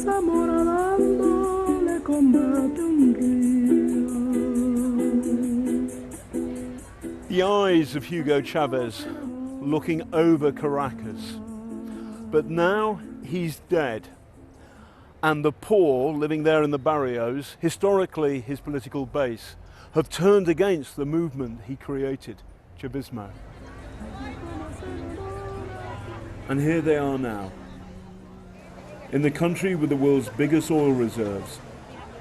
Zamora dándole combate a un río. The eyes of Hugo Chavez looking over Caracas. But now he's dead. And the poor living there in the barrios, historically his political base, have turned against the movement he created, Chavismo. And here they are now. In the country with the world's biggest oil reserves,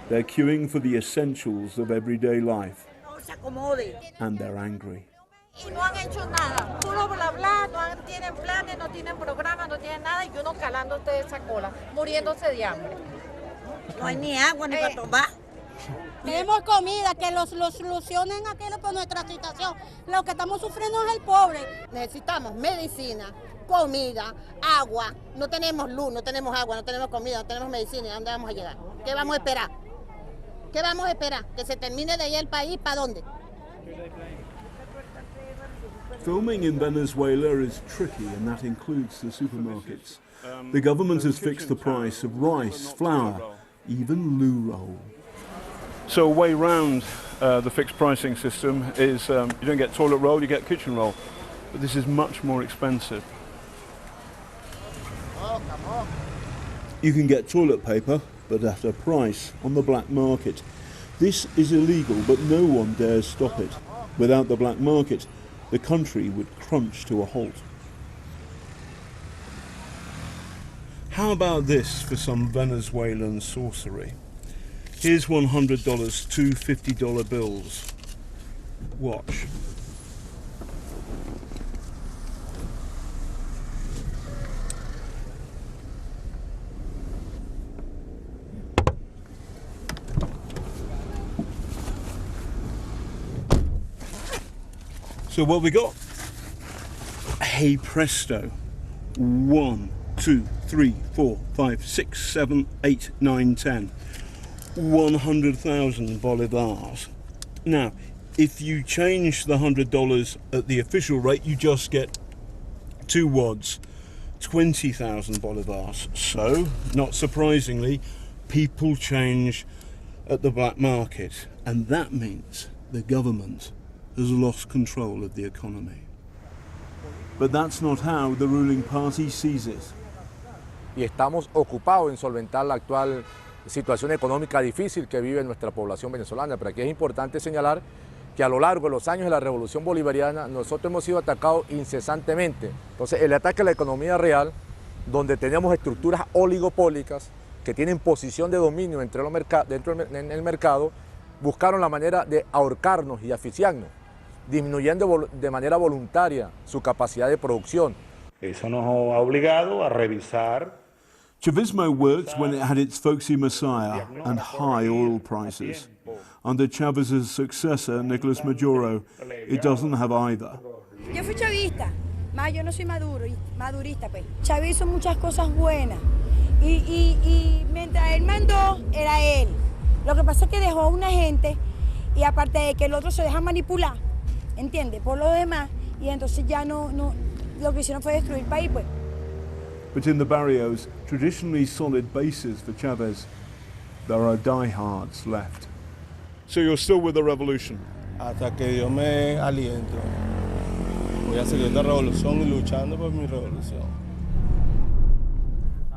they're queuing for the essentials of everyday life. And they're angry. Y no han hecho nada, puro bla bla, no tienen planes, no tienen programas, no tienen nada, y uno calándote de esa cola, muriéndose de hambre. No hay ni agua ni para tomar. Tenemos comida, que lo solucionen aquello por nuestra situación. Lo que estamos sufriendo es el pobre. Necesitamos medicina, comida, agua. No tenemos luz, no tenemos agua, no tenemos comida, no tenemos medicina. ¿A dónde vamos a llegar? ¿Qué vamos a esperar? ¿Qué vamos a esperar? ¿Que se termine de ahí el país? ¿Para dónde? Filming in Venezuela is tricky, and that includes the supermarkets. The government has fixed the price of rice, flour, even loo roll. So a way round the fixed pricing system is you don't get toilet roll, you get kitchen roll. But this is much more expensive. You can get toilet paper, but at a price on the black market. This is illegal, but no one dares stop it. Without the black market, the country would crunch to a halt. How about this for some Venezuelan sorcery? Here's $100, two $50 bills. Watch. So what we got? Hey presto. 1, 2, 3, 4, 5, 6, 7, 8, 9, 10. 100,000 bolivars. Now, if you change the $100 at the official rate, you just get 2 wads, 20,000 bolivars. So, not surprisingly, people change at the black market, and that means the government has lost control of the economy. But that's not how the ruling party sees it. Y estamos ocupados en solventar la actual situación económica difícil que vive nuestra población venezolana. Pero aquí es importante señalar que a lo largo de los años de la Revolución Bolivariana nosotros hemos sido atacados incesantemente. Entonces el ataque a la economía real, donde tenemos estructuras oligopólicas que tienen posición de dominio en el mercado, buscaron la manera de ahorcarnos y asfixiarnos, disminuyendo de manera voluntaria su capacidad de producción. Eso nos ha obligado a revisar. Chavismo worked when it had its folksy messiah and high oil prices. Under Chavez's successor, Nicolas Maduro, it doesn't have either. Yo fui chavista, más yo no soy madurista, pues. Chávez hizo muchas cosas buenas y mientras él mandó, era él. Lo que pasa es que dejó a una gente y aparte de que el otro se deja manipular, ¿entiende? Por lo demás, y entonces ya no, lo que hicieron fue destruir el país, pues. But in the barrios, traditionally solid bases for Chavez, there are diehards left. So you're still with the revolution? Hasta que Dios me aliento. Voy a seguir esta revolución y luchando por mi revolución.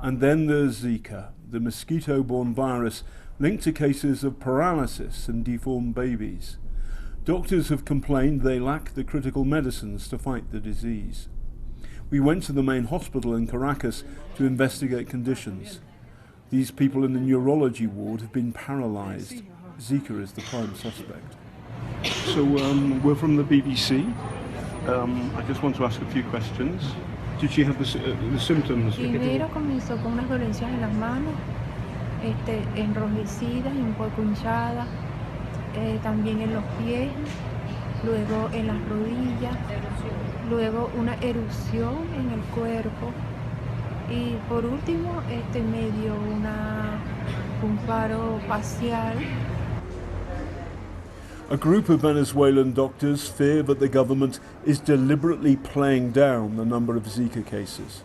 And then there's Zika, the mosquito-borne virus linked to cases of paralysis and deformed babies. Doctors have complained they lack the critical medicines to fight the disease. We went to the main hospital in Caracas to investigate conditions. These people in the neurology ward have been paralyzed. Zika is the prime suspect. So we're from the BBC. I just want to ask a few questions. Did she have the symptoms? Primero comenzó con unas dolencias en las manos, enrojecidas y un poco hinchadas, también en los pies, luego en las rodillas, luego una erupción en el cuerpo y por último me dio un paro facial. A group of Venezuelan doctors fear that the government is deliberately playing down the number of Zika cases.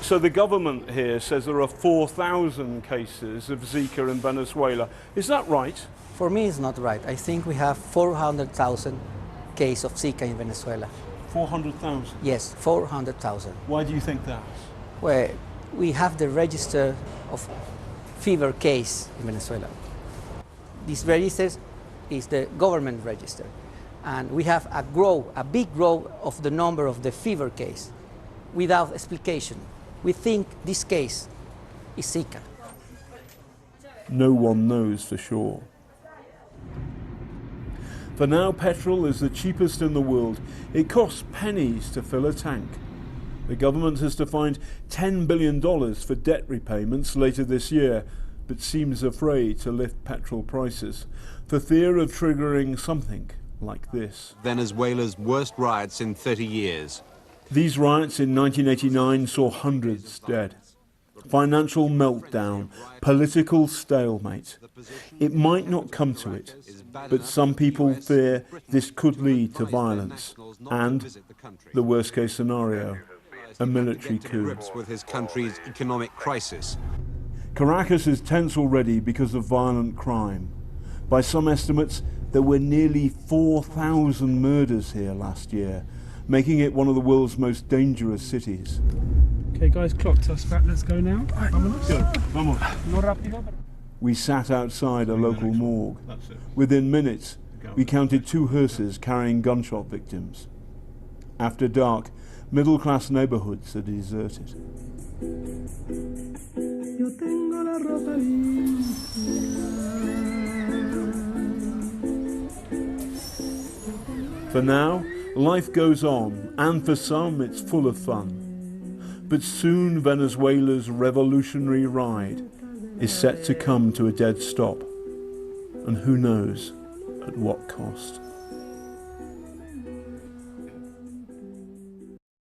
So the government here says there are 4,000 cases of Zika in Venezuela. Is that right? For me, it's not right. I think we have 400,000 cases of Zika in Venezuela. 400,000? Yes, 400,000. Why do you think that? Well, we have the register of fever case in Venezuela. This register is the government register. And we have a big growth of the number of the fever case without explication. We think this case is Zika. No one knows for sure. For now, petrol is the cheapest in the world. It costs pennies to fill a tank. The government has to find $10 billion for debt repayments later this year, but seems afraid to lift petrol prices for fear of triggering something like this. Venezuela's worst riots in 30 years. These riots in 1989 saw hundreds dead. Financial meltdown, political stalemate. It might not come to it, but some people fear this could lead to violence and, the worst case scenario, a military coup. With his country's economic crisis. Caracas is tense already because of violent crime. By some estimates, there were nearly 4,000 murders here last year, making it one of the world's most dangerous cities. Okay guys, clock to us back, let's go now. We sat outside a local morgue. Within minutes, we counted 2 hearses carrying gunshot victims. After dark, middle-class neighborhoods are deserted. For now, life goes on, and for some it's full of fun. But soon Venezuela's revolutionary ride is set to come to a dead stop. And who knows at what cost.